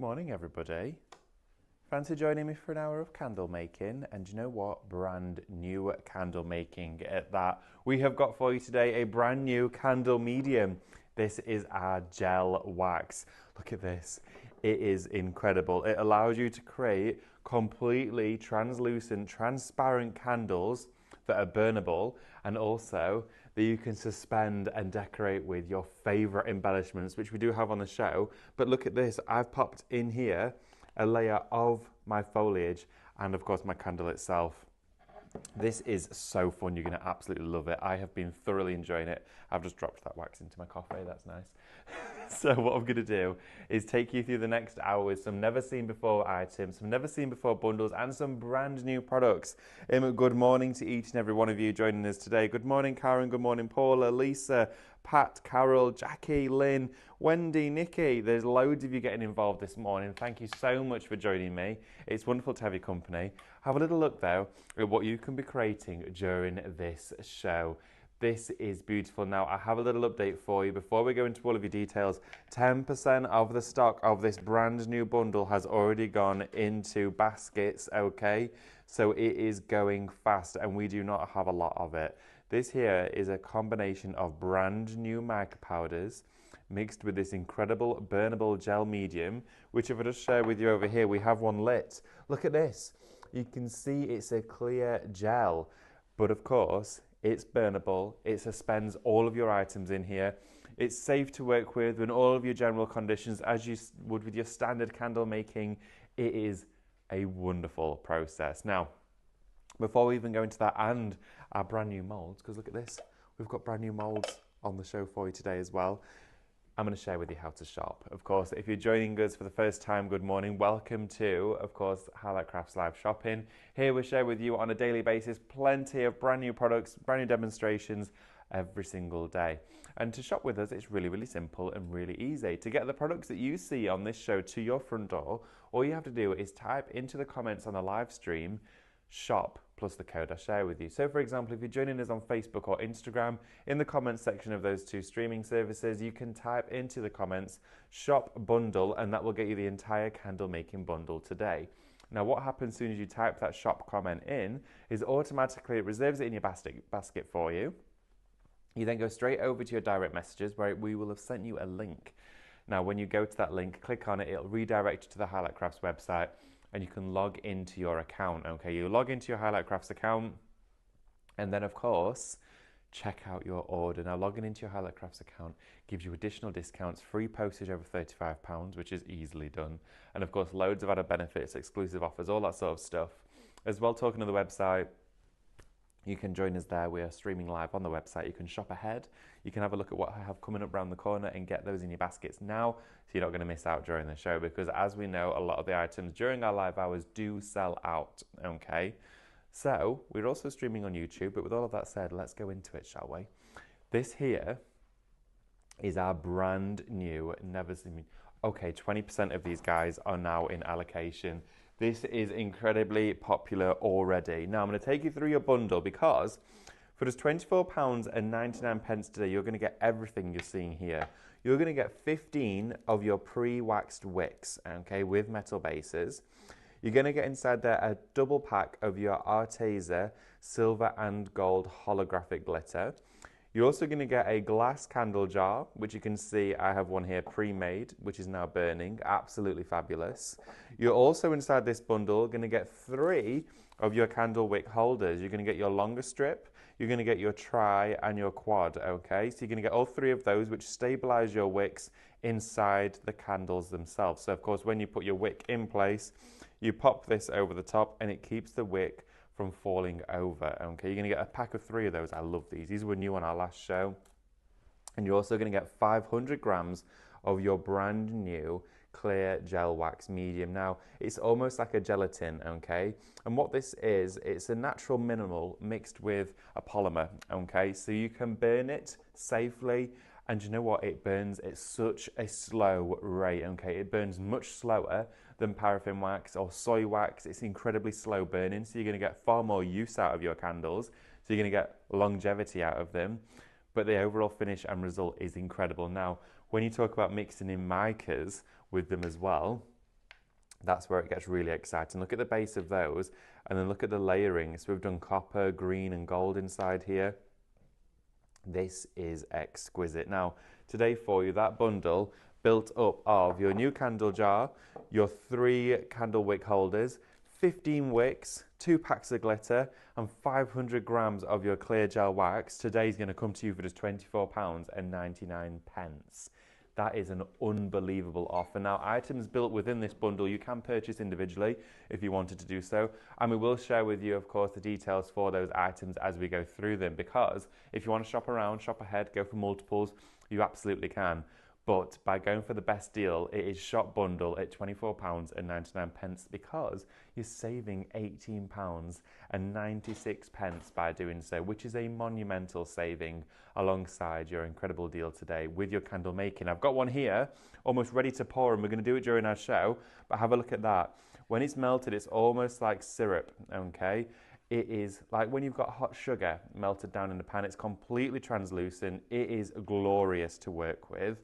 morning, everybody. Fancy joining me for an hour of candle making? And you know what? Brand new candle making at that. We have got for you today a brand new candle medium. This is our gel wax. Look at this. It is incredible. It allows you to create completely translucent, transparent candles that are burnable, and also that you can suspend and decorate with your favorite embellishments, which we do have on the show. But look at this. I've popped in here a layer of my foliage and of course my candle itself. This is so fun. You're going to absolutely love it. I have been thoroughly enjoying it. I've just dropped that wax into my coffee. That's nice. So what I'm going to do is take you through the next hour with some never seen before items, some never seen before bundles, and some brand new products. Good morning to each and every one of you joining us today. Good morning, Karen. Good morning, Paula, Lisa, Pat, Carol, Jackie, Lynn, Wendy, Nikki. There's loads of you getting involved this morning. Thank you so much for joining me. It's wonderful to have your company. Have a little look though at what you can be creating during this show. This is beautiful. Now, I have a little update for you before we go into all of your details. 10% of the stock of this brand new bundle has already gone into baskets, okay? So it is going fast and we do not have a lot of it. This here is a combination of brand new mica powders mixed with this incredible burnable gel medium, which if I just share with you over here, we have one lit. Look at this. You can see it's a clear gel, but of course, it's burnable. It suspends all of your items in here. It's safe to work with in all of your general conditions as you would with your standard candle making. It is a wonderful process. Now, before we even go into that and our brand new molds, because look at this, we've got brand new molds on the show for you today as well. I'm going to share with you how to shop. Of course, if you're joining us for the first time, good morning. Welcome to, of course, Highlight Crafts Live Shopping. Here we share with you on a daily basis plenty of brand new products, brand new demonstrations every single day. And to shop with us, it's really, really simple and really easy. To get the products that you see on this show to your front door, all you have to do is type into the comments on the live stream, shop plus the code I share with you. So for example, if you're joining us on Facebook or Instagram, in the comments section of those two streaming services, you can type into the comments shop bundle and that will get you the entire candle making bundle today. Now what happens as soon as you type that shop comment in is automatically it reserves it in your basket for you. You then go straight over to your direct messages where we will have sent you a link. Now when you go to that link, click on it, it'll redirect you to the Highlight Crafts website and you can log into your account, okay? You log into your Highlight Crafts account and then of course, check out your order. Now logging into your Highlight Crafts account gives you additional discounts, free postage over £35, which is easily done. And of course, loads of added benefits, exclusive offers, all that sort of stuff. As well, talking to the website, you can join us there. We are streaming live on the website. You can shop ahead. You can have a look at what I have coming up around the corner and get those in your baskets now so you're not going to miss out during the show because as we know, a lot of the items during our live hours do sell out, okay? So we're also streaming on YouTube, but with all of that said, let's go into it, shall we? This here is our brand new, never seen, okay, 20% of these guys are now in allocation. This is incredibly popular already. Now I'm going to take you through your bundle because for just £24.99 today, you're going to get everything you're seeing here. You're going to get 15 of your pre-waxed wicks, okay, with metal bases. You're going to get inside there a double pack of your Arteza silver and gold holographic glitter. You're also going to get a glass candle jar, which you can see I have one here pre-made, which is now burning. Absolutely fabulous. You're also inside this bundle going to get 3 of your candle wick holders. You're going to get your longer strip, you're going to get your tri and your quad, okay? So you're going to get all 3 of those, which stabilize your wicks inside the candles themselves. So of course, when you put your wick in place, you pop this over the top and it keeps the wick from falling over, okay? You're going to get a pack of 3 of those. I love these. These were new on our last show. And you're also going to get 500 grams of your brand new clear gel wax medium. Now, it's almost like a gelatin, okay? And what this is, it's a natural mineral mixed with a polymer, okay? So you can burn it safely. And you know what? It burns at such a slow rate, okay? It burns much slower than paraffin wax or soy wax. It's incredibly slow burning, so you're going to get far more use out of your candles. So you're going to get longevity out of them. But the overall finish and result is incredible. Now, when you talk about mixing in micas with them as well, That's where it gets really exciting. Look at the base of those, and then look at the layering. So we've done copper, green, and gold inside here. This is exquisite. Now, today for you, that bundle built up of your new candle jar, your 3 candle wick holders, 15 wicks, 2 packs of glitter, and 500 grams of your clear gel wax. Today's going to come to you for just £24.99. That is an unbelievable offer. Now, items built within this bundle you can purchase individually if you wanted to do so. And we will share with you, of course, the details for those items as we go through them. Because if you want to shop around, shop ahead, go for multiples, you absolutely can. But by going for the best deal, it is shop bundle at £24.99 because you're saving £18.96 by doing so, which is a monumental saving alongside your incredible deal today with your candle making. I've got one here almost ready to pour, and we're going to do it during our show, but have a look at that. When it's melted, it's almost like syrup, okay? It is like when you've got hot sugar melted down in the pan. It's completely translucent. It is glorious to work with.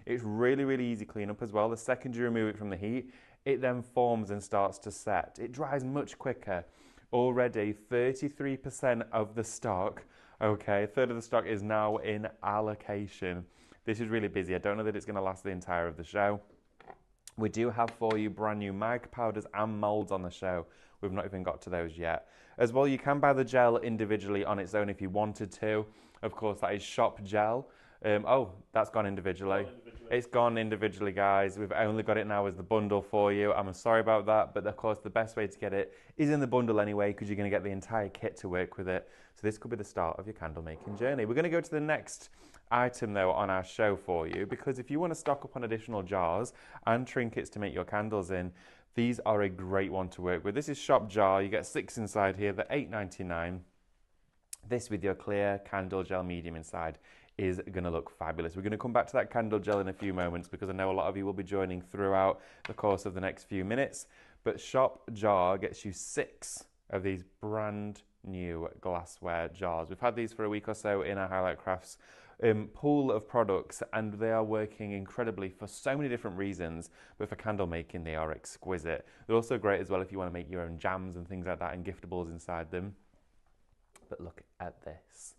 It's really, really easy cleanup as well. The second you remove it from the heat, it then forms and starts to set. It dries much quicker. Already 33% of the stock, okay, a third of the stock is now in allocation. This is really busy. I don't know that it's going to last the entire of the show. We do have for you brand new mica powders and molds on the show. We've not even got to those yet. As well, you can buy the gel individually on its own if you wanted to. Of course, that is shop gel. Oh, that's gone individually. It's gone individually, guys. We've only got it now as the bundle for you. I'm sorry about that, but of course the best way to get it is in the bundle anyway, because you're going to get the entire kit to work with it. So this could be the start of your candle making journey. We're going to go to the next item though on our show for you, because if you want to stock up on additional jars and trinkets to make your candles in, these are a great one to work with. This is shop jar. You get 6 inside here. They're £8.99. This with your clear candle gel medium inside is going to look fabulous. We're going to come back to that candle gel in a few moments because I know a lot of you will be joining throughout the course of the next few minutes. But shop jar gets you 6 of these brand new glassware jars. We've had these for a week or so in our Highlight Crafts pool of products, and they are working incredibly for so many different reasons, but for candle making they are exquisite. They're also great as well if you want to make your own jams and things like that and giftables inside them. But look at this.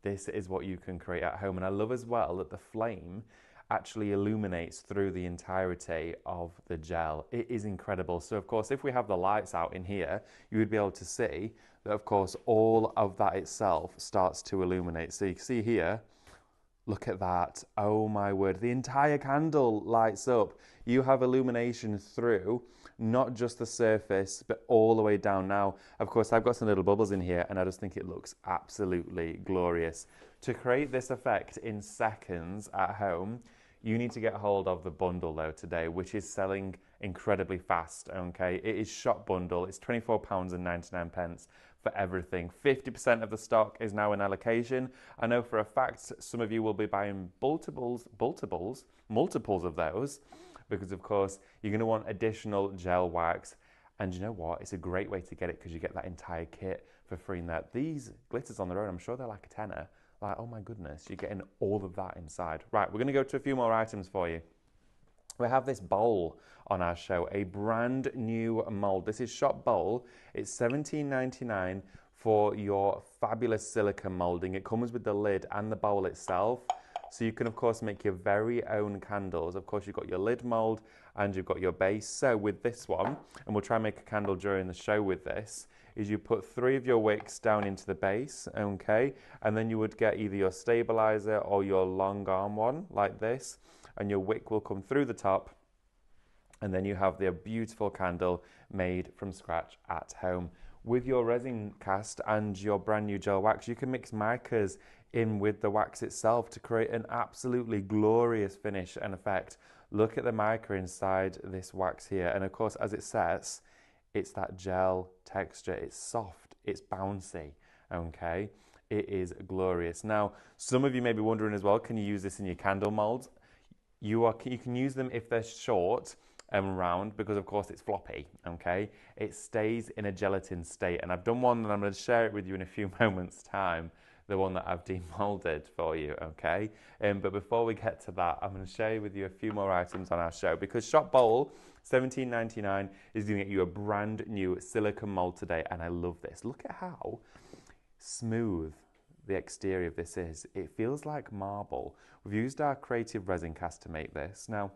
This is what you can create at home. And I love as well that the flame actually illuminates through the entirety of the gel. It is incredible. So of course, if we have the lights out in here, you would be able to see that of course, all of that itself starts to illuminate. So you can see here, look at that. Oh my word, the entire candle lights up. You have illumination through not just the surface, but all the way down. Now, of course, I've got some little bubbles in here and I just think it looks absolutely glorious. To create this effect in seconds at home, you need to get hold of the bundle though today, which is selling incredibly fast, okay? It is shop bundle. It's £24.99 for everything. 50% of the stock is now in allocation. I know for a fact some of you will be buying multiples of those, because of course you're going to want additional gel wax. And you know what? It's a great way to get it because you get that entire kit for free in there. These glitters on their own, I'm sure they're like a tenner. Like, oh my goodness, you're getting all of that inside. Right, we're going to go to a few more items for you. We have this bowl on our show, a brand new mold. This is Shop Bowl. It's $17.99 for your fabulous silicone molding. It comes with the lid and the bowl itself. So you can, of course, make your very own candles. Of course, you've got your lid mold and you've got your base. So with this one, and we'll try and make a candle during the show with this, is you put 3 of your wicks down into the base, okay? And then you would get either your stabilizer or your long arm one, like this, and your wick will come through the top, and then you have their beautiful candle made from scratch at home. With your resin cast and your brand new gel wax, you can mix micas in with the wax itself to create an absolutely glorious finish and effect. Look at the mica inside this wax here, and of course, as it sets, it's that gel texture. It's soft, it's bouncy, okay? It is glorious. Now, some of you may be wondering as well, can you use this in your candle molds? You can use them if they're short, round because of course it's floppy, okay? It stays in a gelatin state, and I've done one and I'm going to share it with you in a few moments time, the one that I've demolded for you, okay? But before we get to that, I'm going to share with you a few more items on our show, because Shop Bowl $17.99 is going to get you a brand new silicone mold today, and I love this. Look at how smooth the exterior of this is. It feels like marble. We've used our creative resin cast to make this. Now,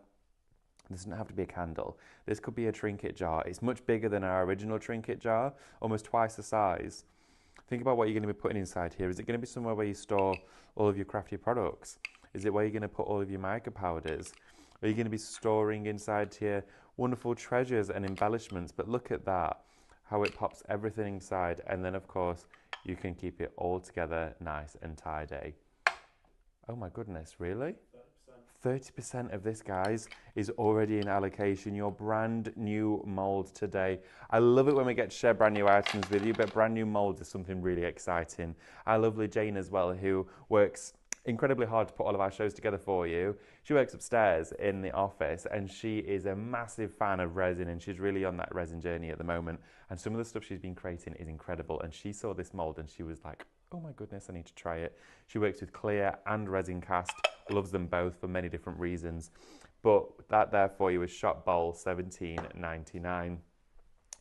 this doesn't have to be a candle. This could be a Trinket jar. It's much bigger than our original Trinket jar, almost twice the size. Think about what you're going to be putting inside here. Is it going to be somewhere where you store all of your crafty products? Is it where you're going to put all of your mica powders? Are you going to be storing inside here wonderful treasures and embellishments? But look at that, how it pops everything inside. And then, of course, you can keep it all together nice and tidy. Oh my goodness, really? 30% of this, guys, is already in allocation. Your brand new mold today. I love it when we get to share brand new items with you, but brand new molds is something really exciting. Our lovely Jane as well, who works incredibly hard to put all of our shows together for you. She works upstairs in the office, and she is a massive fan of resin, and she's really on that resin journey at the moment. And some of the stuff she's been creating is incredible. And she saw this mold and she was like, oh my goodness, I need to try it. She works with clear and resin cast, loves them both for many different reasons. But that there for you is Shop Bowl $17.99. I'm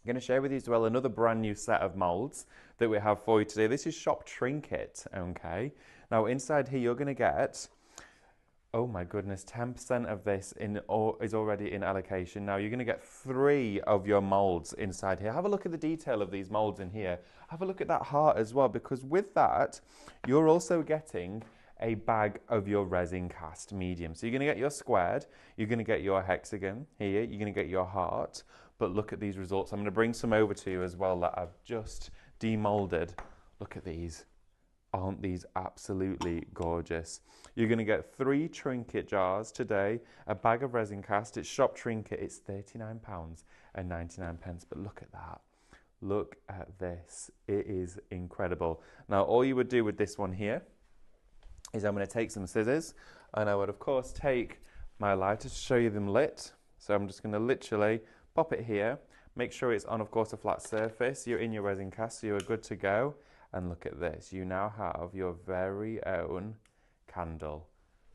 going to share with you as well another brand new set of molds that we have for you today. This is Shop Trinket, okay? Now inside here you're going to get, oh my goodness, 10% of this is already in allocation. Now you're going to get 3 of your molds inside here. Have a look at the detail of these molds in here. Have a look at that heart as well, because with that you're also getting a bag of your resin cast medium. So you're going to get your squared, you're going to get your hexagon here, you're going to get your heart. But look at these results. I'm going to bring some over to you as well that I've just demolded. Look at these. Aren't these absolutely gorgeous? You're going to get 3 Trinket jars today, a bag of resin cast. It's Shop Trinket. It's £39.99. But look at that. Look at this. It is incredible. Now, all you would do with this one here is I'm going to take some scissors, and I would, of course, take my lighter to show you them lit. So I'm just going to literally pop it here. Make sure it's on, of course, a flat surface. You're in your resin cast, so you're good to go. And look at this. You now have your very own candle,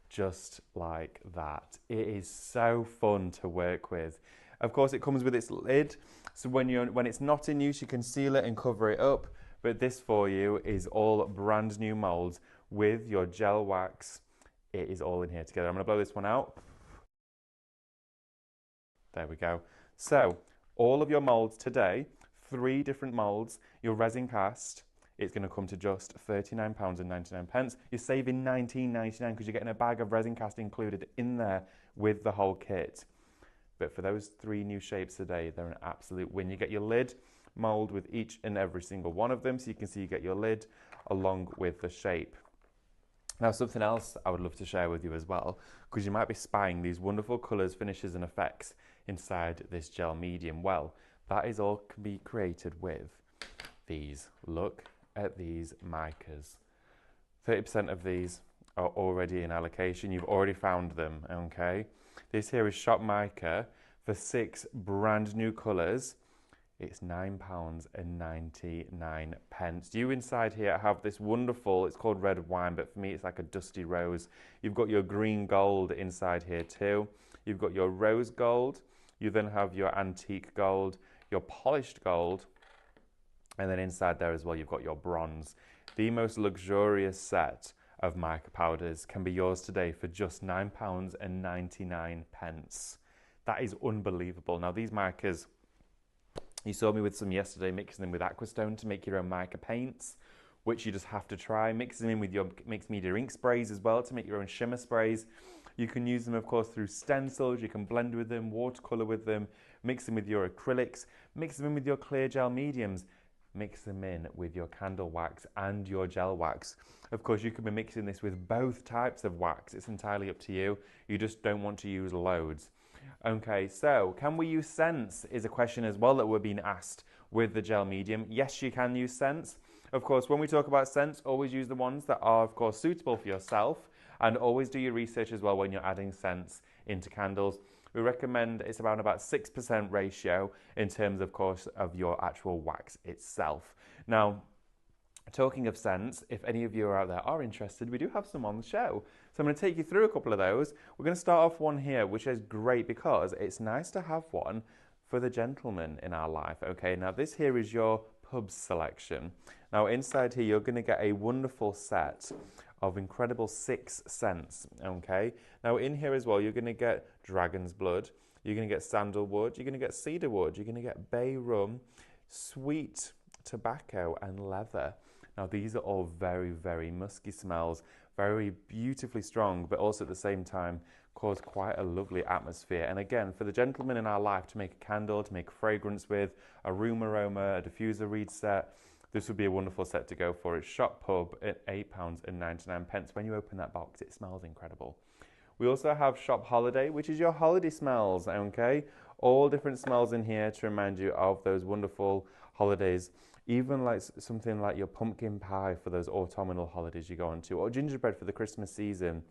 just like that. It is so fun to work with. Of course, it comes with its lid, so when it's not in use, you can seal it and cover it up. But this for you is all brand new molds with your gel wax. It is all in here together. I'm going to blow this one out. There we go. So all of your molds today, 3 different molds, your resin cast, it's going to come to just £39.99. You're saving £19.99 because you're getting a bag of resin cast included in there with the whole kit. But for those 3 new shapes today, they're an absolute win. You get your lid mold with each and every single one of them, so you can see you get your lid along with the shape. Now, something else I would love to share with you as well, because you might be spying these wonderful colours, finishes and effects inside this gel medium. Well, that is all can be created with these. Look at these micas. 30% of these are already in allocation. You've already found them, okay? This here is Shop Mica for 6 brand new colours. It's £9.99. You inside here have this wonderful, it's called red wine, but for me it's like a dusty rose. You've got your green gold inside here too. You've got your rose gold. You then have your antique gold, your polished gold, and then inside there as well you've got your bronze. The most luxurious set of mica powders can be yours today for just £9.99. That is unbelievable. Now these micas, you saw me with some yesterday, mixing them with Aquastone to make your own mica paints, which you just have to try. Mix them in with your mixed media ink sprays as well to make your own shimmer sprays. You can use them, of course, through stencils. You can blend with them, watercolor with them, mix them with your acrylics, mix them in with your clear gel mediums, mix them in with your candle wax and your gel wax. Of course, you can be mixing this with both types of wax. It's entirely up to you. You just don't want to use loads. Okay, so can we use scents is a question as well that we're being asked with the gel medium. Yes, you can use scents. Of course, when we talk about scents, always use the ones that are, of course, suitable for yourself, and always do your research as well when you're adding scents into candles. We recommend it's around about 6% ratio in terms, of course, of your actual wax itself. Now, talking of scents, if any of you are out there are interested, we do have some on the show. So I'm going to take you through a couple of those. We're going to start off one here, which is great because it's nice to have one for the gentleman in our life. Okay, now this here is your pubs selection. Now inside here, you're going to get a wonderful set of incredible 6 scents. Okay, now in here as well, you're going to get dragon's blood, you're going to get sandalwood, you're going to get cedarwood, you're going to get bay rum, sweet tobacco, and leather. Now these are all very, very musky smells, very beautifully strong, but also at the same time cause quite a lovely atmosphere. And again, for the gentleman in our life to make a candle, to make a fragrance with, a room aroma, a diffuser reed set, this would be a wonderful set to go for. It's Shop Pub at £8.99. When you open that box, it smells incredible. We also have Shop Holiday, which is your holiday smells, okay? All different smells in here to remind you of those wonderful holidays. Even like something like your pumpkin pie for those autumnal holidays you go on to, or gingerbread for the Christmas season.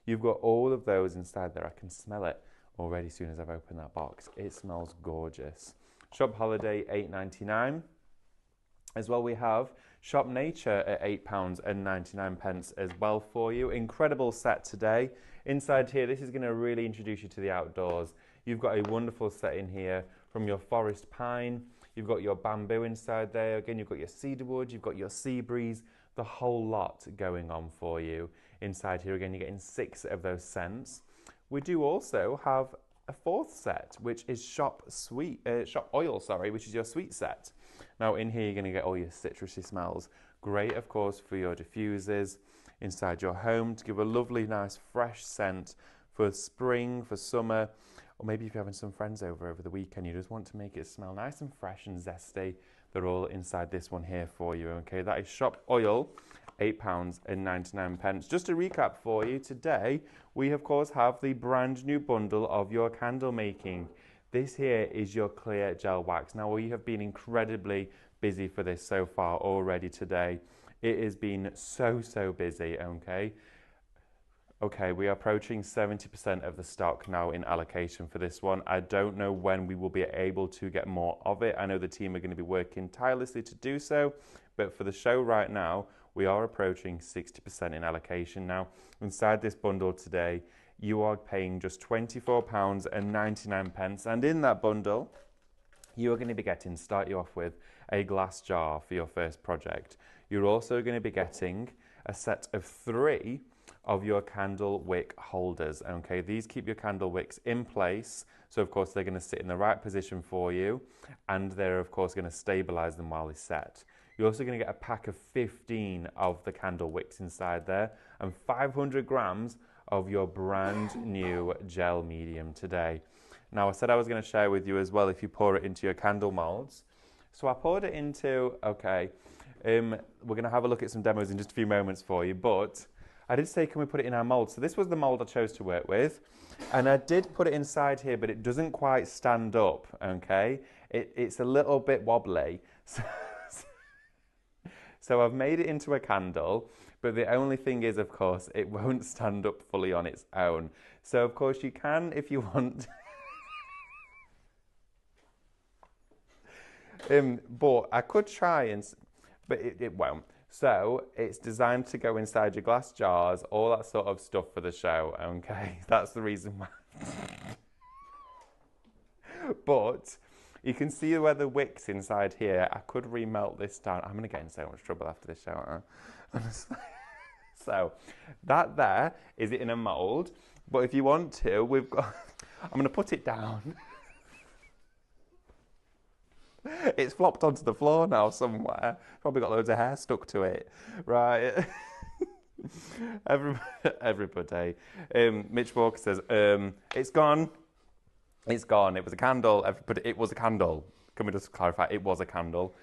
You've got all of those inside there. I can smell it already as soon as I've opened that box. It smells gorgeous. Shop Holiday, £8.99. As well, we have Shop Nature at £8.99 as well for you. Incredible set today. Inside here, this is going to really introduce you to the outdoors. You've got a wonderful set in here from your forest pine. You've got your bamboo inside there. Again, you've got your cedarwood, you've got your sea breeze, the whole lot going on for you. Inside here, again, you're getting 6 of those scents. We do also have a 4th set, which is Shop Oil, which is your sweet set. Now in here, you're going to get all your citrusy smells. Great, of course, for your diffusers inside your home to give a lovely, nice, fresh scent for spring, for summer, or maybe if you're having some friends over the weekend, you just want to make it smell nice and fresh and zesty. They're all inside this one here for you, okay? That is Shop Oil, £8.99. Just to recap for you, today we of course have the brand new bundle of your candle making. This here is your clear gel wax. Now we have been incredibly busy for this so far already today. It has been so busy, okay? Okay, we are approaching 70% of the stock now in allocation for this one. I don't know when we will be able to get more of it. I know the team are going to be working tirelessly to do so, but for the show right now, we are approaching 60% in allocation now. Inside this bundle today, you are paying just £24.99, and in that bundle, you are going to be getting, start you off with, a glass jar for your first project. You're also going to be getting a set of 3 of your candle wick holders. Okay, these keep your candle wicks in place, so of course they're going to sit in the right position for you, and they're of course going to stabilize them while they set. You're also going to get a pack of 15 of the candle wicks inside there, and 500 grams of your brand new gel medium today. Now I said I was going to share with you as well if you pour it into your candle molds. So I poured it into, okay, we're going to have a look at some demos in just a few moments for you, but I did say, can we put it in our mold? So this was the mold I chose to work with, and I did put it inside here, but it doesn't quite stand up, okay? It's a little bit wobbly. So I've made it into a candle, but the only thing is, of course, it won't stand up fully on its own. So of course you can, if you want. But I could try, but it won't. So it's designed to go inside your glass jars, all that sort of stuff for the show, okay? That's the reason why. But you can see where the wick's inside here. I could remelt this down. I'm going to get in so much trouble after this show, honestly. So that there is it in a mould. But if you want to, we've got... I'm going to put it down. It's flopped onto the floor now somewhere. Probably got loads of hair stuck to it. Right. Everybody. Mitch Walker says, it's gone. It's gone. It was a candle. Everybody, it was a candle. Can we just clarify? It was a candle.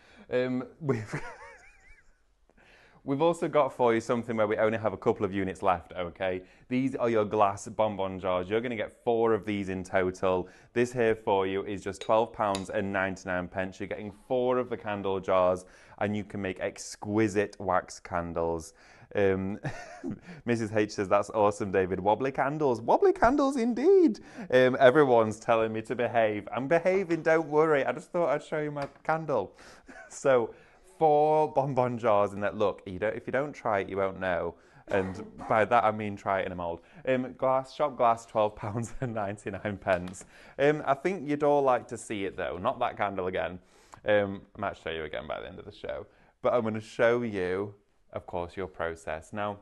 We've also got for you something where we only have a couple of units left, okay? These are your glass bonbon jars. You're going to get 4 of these in total. This here for you is just £12.99. You're getting 4 of the candle jars, and you can make exquisite wax candles. Mrs. H says, that's awesome, David. Wobbly candles indeed. Everyone's telling me to behave. I'm behaving, don't worry. I just thought I'd show you my candle. So 4 bonbon jars in that. Look, if you don't try it, you won't know. And by that I mean try it in a mould. Shop glass, £12.99. I think you'd all like to see it though, not that candle again. I might show you again by the end of the show. But I'm going to show you, of course, your process. Now,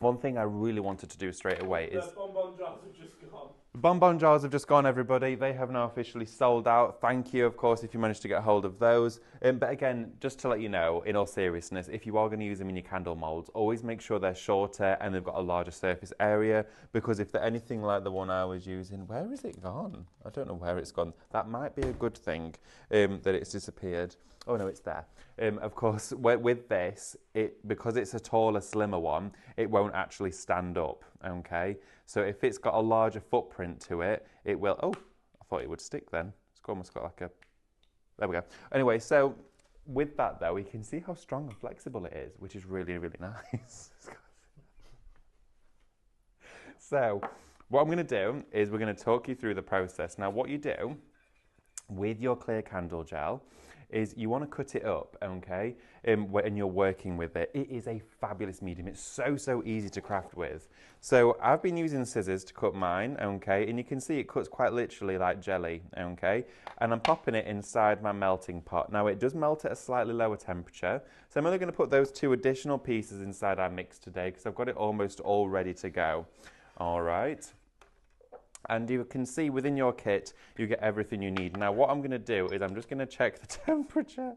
one thing I really wanted to do straight away is... The bonbon jars have just gone. Bonbon jars have just gone, everybody. They have now officially sold out. Thank you, of course, if you managed to get hold of those. But again, just to let you know, in all seriousness, if you are going to use them in your candle moulds, always make sure they're shorter and they've got a larger surface area, because if they're anything like the one I was using, where is it gone? I don't know where it's gone. That might be a good thing, that it's disappeared. Oh no, it's there. Of course, with this, because it's a taller, slimmer one, it won't actually stand up, okay? So if it's got a larger footprint to it, it will... Oh, I thought it would stick then. It's almost got like a... There we go. Anyway, so with that though, we can see how strong and flexible it is, which is really, really nice. So what I'm going to do is we're going to talk you through the process. Now, what you do with your clear candle gel is you want to cut it up, okay, when you're working with it. It is a fabulous medium. It's so easy to craft with. So I've been using scissors to cut mine, okay, and you can see it cuts quite literally like jelly, okay, and I'm popping it inside my melting pot. Now it does melt at a slightly lower temperature, so I'm only going to put those 2 additional pieces inside our mix today because I've got it almost all ready to go. All right. And you can see within your kit, you get everything you need. Now, what I'm going to do is I'm just going to check the temperature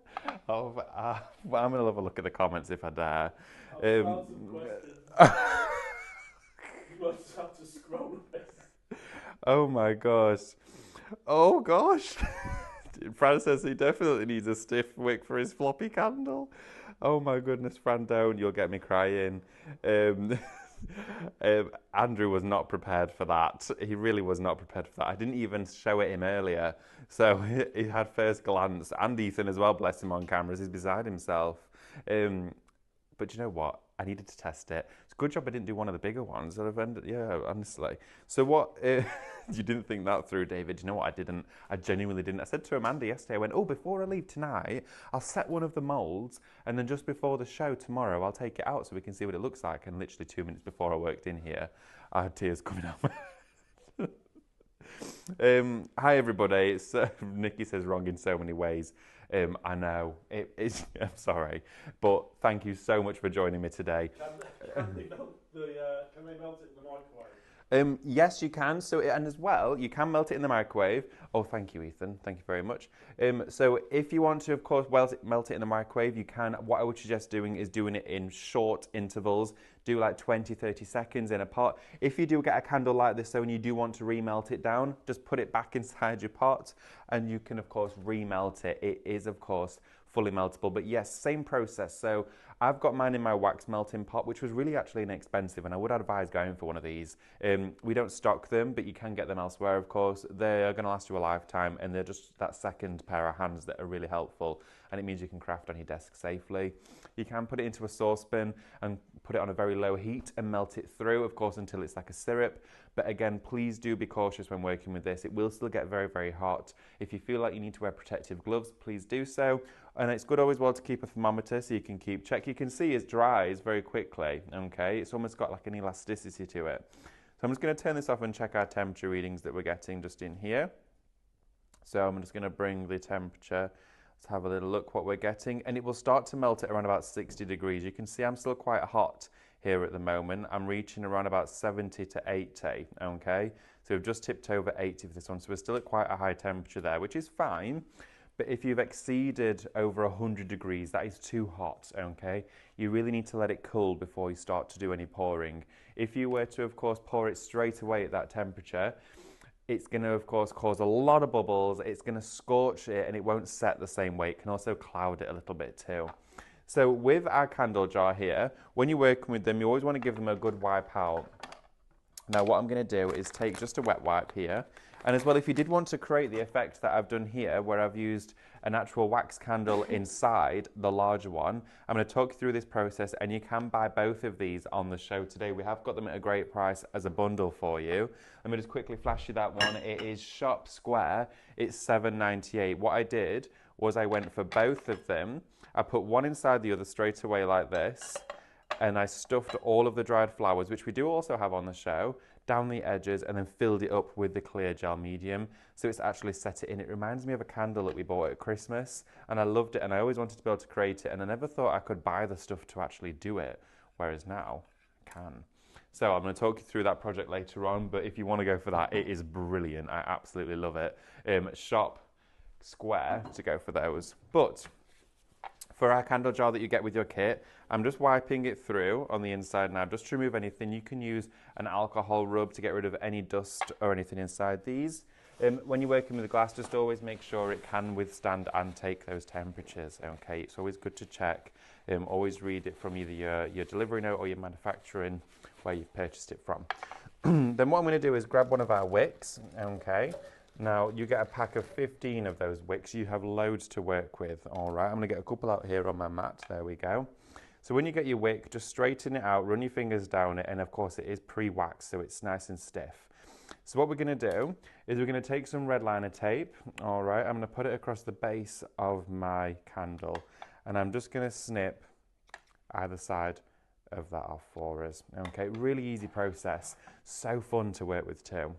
of... well, I'm going to have a look at the comments if I dare. You must have to scroll a bit. Oh, my gosh. Oh, gosh. Fran says he definitely needs a stiff wick for his floppy candle. Oh, my goodness, Fran, don't. You'll get me crying. Andrew was not prepared for that. He really was not prepared for that. I didn't even show it him earlier. So he had first glance. And Ethan as well, bless him, on cameras. He's beside himself. But you know what? I needed to test it. It's a good job I didn't do one of the bigger ones. Yeah, honestly. So what... you didn't think that through, David. You know what? I didn't. I genuinely didn't. I said to Amanda yesterday, I went, oh, before I leave tonight, I'll set one of the moulds, and then just before the show tomorrow, I'll take it out so we can see what it looks like. And literally 2 minutes before I worked in here, I had tears coming out. Hi, everybody. Nikki says wrong in so many ways. I know. I'm sorry. But thank you so much for joining me today. Can they melt it in the microwave? Yes, you can. And as well, you can melt it in the microwave. Oh, thank you, Ethan. Thank you very much. So if you want to, of course, melt it in the microwave, you can. What I would suggest doing is doing it in short intervals. Do like 20, 30 seconds in a pot. If you do get a candle like this, though, and you do want to remelt it down, just put it back inside your pot and you can, of course, remelt it. It is, of course, fully meltable. But yes, same process. So I've got mine in my wax melting pot, which was really actually inexpensive, and I would advise going for one of these. We don't stock them, but you can get them elsewhere, of course. They're going to last you a lifetime, and they're just that second pair of hands that are really helpful, and it means you can craft on your desk safely. You can put it into a saucepan and put it on a very low heat and melt it through, of course, until it's like a syrup. But again, please do be cautious when working with this. It will still get very, very hot. If you feel like you need to wear protective gloves, please do so. And it's good always well to keep a thermometer so you can check. You can see it dries very quickly, okay? It's almost got like an elasticity to it. So I'm just going to turn this off and check our temperature readings that we're getting just in here. So I'm just going to bring the temperature. Let's have a little look what we're getting. And it will start to melt at around about 60 degrees. You can see I'm still quite hot here at the moment. I'm reaching around about 70 to 80, okay? So we've just tipped over 80 for this one. So we're still at quite a high temperature there, which is fine. But if you've exceeded over 100 degrees, that is too hot, okay? You really need to let it cool before you start to do any pouring. If you were to, of course, pour it straight away at that temperature, it's going to, of course, cause a lot of bubbles. It's going to scorch it and it won't set the same way. It can also cloud it a little bit too. So with our candle jar here, when you're working with them, you always want to give them a good wipe out. Now what I'm going to do is take just a wet wipe here, and as well, if you did want to create the effect that I've done here, where I've used an actual wax candle inside the larger one, I'm going to talk you through this process, and you can buy both of these on the show today. We have got them at a great price as a bundle for you. Let me just quickly flash you that one. It is Shop Square. It's $7.98. What I did was I went for both of them. I put one inside the other straight away like this, and I stuffed all of the dried flowers, which we do also have on the show, down the edges, and then filled it up with the clear gel medium. So it's actually set it in. It reminds me of a candle that we bought at Christmas, and I loved it, and I always wanted to be able to create it, and I never thought I could buy the stuff to actually do it, whereas now I can. So I'm going to talk you through that project later on, but if you want to go for that, it is brilliant. I absolutely love it. Shop Square to go for those. But for our candle jar that you get with your kit, I'm just wiping it through on the inside now, just to remove anything. You can use an alcohol rub to get rid of any dust or anything inside these. When you're working with glass, just always make sure it can withstand and take those temperatures, okay? It's always good to check. Always read it from either your delivery note or your manufacturing, where you've purchased it from. Then what I'm going to do is grab one of our wicks, okay? Now, you get a pack of 15 of those wicks. You have loads to work with, all right? I'm going to get a couple out here on my mat. There we go. So when you get your wick, just straighten it out, run your fingers down it, and of course it is pre-waxed, so it's nice and stiff. So what we're going to do is we're going to take some red liner tape, all right? I'm going to put it across the base of my candle, and I'm just going to snip either side of that off for us, okay? Really easy process, so fun to work with too.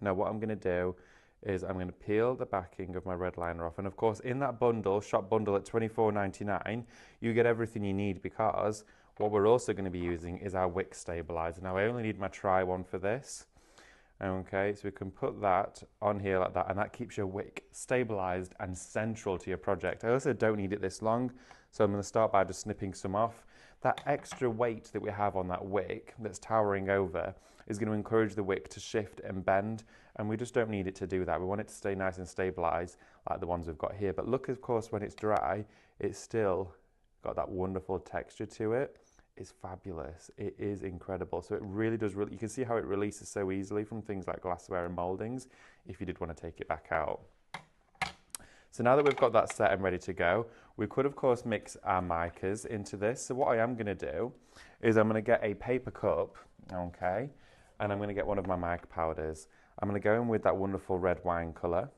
Now what I'm going to do is I'm going to peel the backing of my red liner off, and of course in that bundle, shop bundle at $24.99, you get everything you need, because what we're also going to be using is our wick stabilizer. Now I only need my tri one for this, okay, so we can put that on here like that, and that keeps your wick stabilized and central to your project. I also don't need it this long, so I'm going to start by just snipping some off. That extra weight that we have on that wick that's towering over is going to encourage the wick to shift and bend, and we just don't need it to do that. We want it to stay nice and stabilized like the ones we've got here. But look, of course, when it's dry, it's still got that wonderful texture to it. It's fabulous. It is incredible. So it really does, you can see how it releases so easily from things like glassware and moldings if you did want to take it back out. So now that we've got that set and ready to go, we could of course mix our micas into this. So what I am going to do is I'm going to get a paper cup, okay, and I'm going to get one of my mica powders. I'm going to go in with that wonderful red wine colour.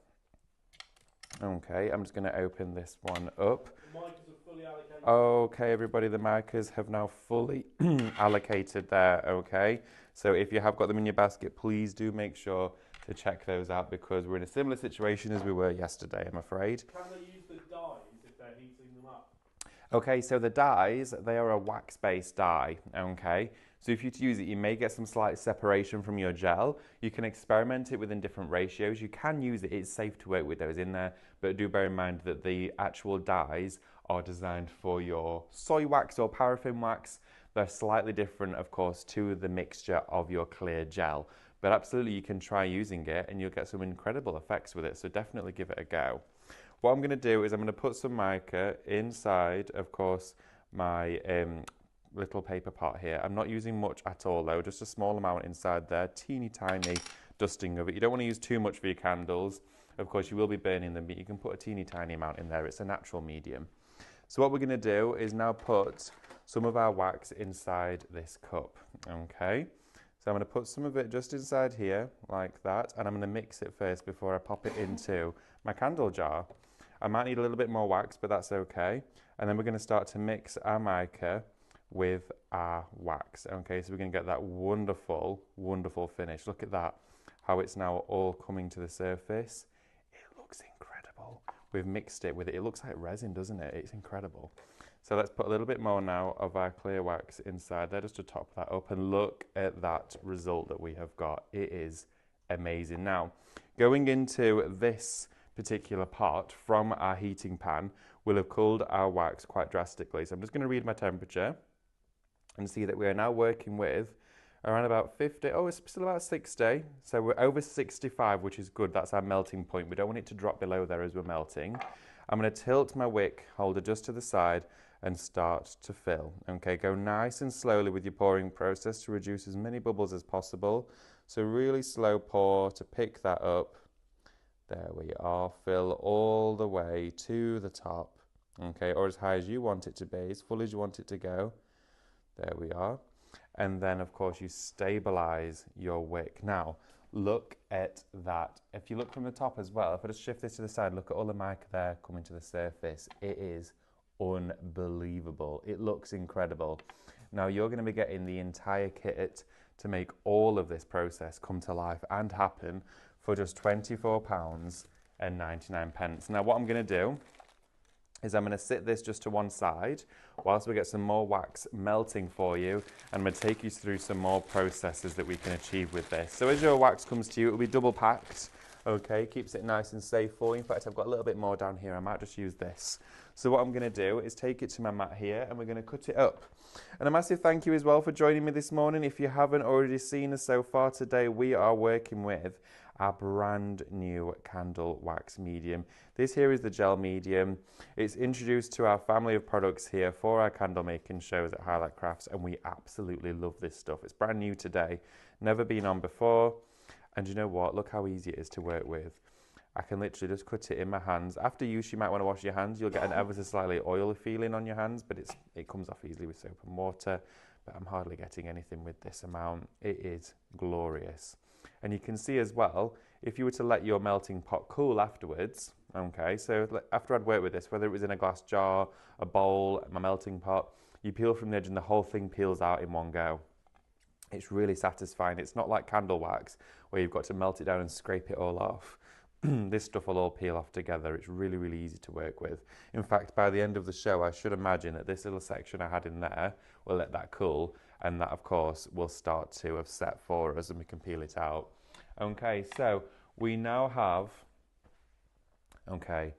Okay, I'm just going to open this one up. The micas are fully allocated. Okay, everybody, the micas have now fully allocated there, okay? So if you have got them in your basket, please do make sure to check those out, because we're in a similar situation as we were yesterday, I'm afraid. Can they use the dyes if they're heating them up? Okay, so the dyes, they are a wax-based dye, okay? So if you use it, you may get some slight separation from your gel. You can experiment it within different ratios. You can use it, it's safe to work with those in there, but do bear in mind that the actual dyes are designed for your soy wax or paraffin wax. They're slightly different, of course, to the mixture of your clear gel. But absolutely, you can try using it and you'll get some incredible effects with it, so definitely give it a go. What I'm going to do is I'm going to put some mica inside, of course, my little paper pot here. I'm not using much at all though, just a small amount inside there, teeny tiny dusting of it. You don't want to use too much for your candles. Of course, you will be burning them, but you can put a teeny tiny amount in there. It's a natural medium. So what we're going to do is now put some of our wax inside this cup, okay? So I'm going to put some of it just inside here, like that, and I'm going to mix it first before I pop it into my candle jar. I might need a little bit more wax, but that's okay. And then we're going to start to mix our mica with our wax, okay? So we're going to get that wonderful, wonderful finish. Look at that, how it's now all coming to the surface. It looks incredible. We've mixed it with it. It looks like resin, doesn't it? It's incredible. So let's put a little bit more now of our clear wax inside there just to top that up, and look at that result that we have got. It is amazing. Now, going into this particular pot from our heating pan will have cooled our wax quite drastically. So I'm just going to read my temperature and see that we are now working with around about 50, oh, it's still about 60. So we're over 65, which is good. That's our melting point. We don't want it to drop below there as we're melting. I'm going to tilt my wick holder just to the side, and start to fill. Okay, go nice and slowly with your pouring process to reduce as many bubbles as possible. So really slow pour to pick that up. There we are, fill all the way to the top, okay, or as high as you want it to be, as full as you want it to go. There we are. And then, of course, you stabilize your wick. Now, look at that. If you look from the top as well, if I just shift this to the side, look at all the mica there coming to the surface. It is unbelievable. It looks incredible. Now, you're going to be getting the entire kit to make all of this process come to life and happen for just £24.99. Now, what I'm going to do is I'm going to sit this just to one side whilst we get some more wax melting for you, and I'm going to take you through some more processes that we can achieve with this. So as your wax comes to you, it will be double packed, okay, keeps it nice and safe for you. In fact, I've got a little bit more down here. I might just use this. So what I'm going to do is take it to my mat here, and we're going to cut it up. And a massive thank you as well for joining me this morning. If you haven't already seen us so far today, we are working with our brand new candle wax medium. This here is the gel medium. It's introduced to our family of products here for our candle making shows at Highlight Crafts, and we absolutely love this stuff. It's brand new today, never been on before, and you know what? Look how easy it is to work with. I can literally just cut it in my hands. After use, you might want to wash your hands. You'll get an ever so slightly oily feeling on your hands, but it comes off easily with soap and water. But I'm hardly getting anything with this amount. It is glorious. And you can see as well, if you were to let your melting pot cool afterwards, okay, so after I'd worked with this, whether it was in a glass jar, a bowl, my melting pot, you peel from the edge and the whole thing peels out in one go. It's really satisfying. It's not like candle wax where you've got to melt it down and scrape it all off. This stuff will all peel off together. It's really, really easy to work with. In fact, by the end of the show, I should imagine that this little section I had in there will let that cool, and that, of course, will start to have set for us, and we can peel it out. Okay, so we now have a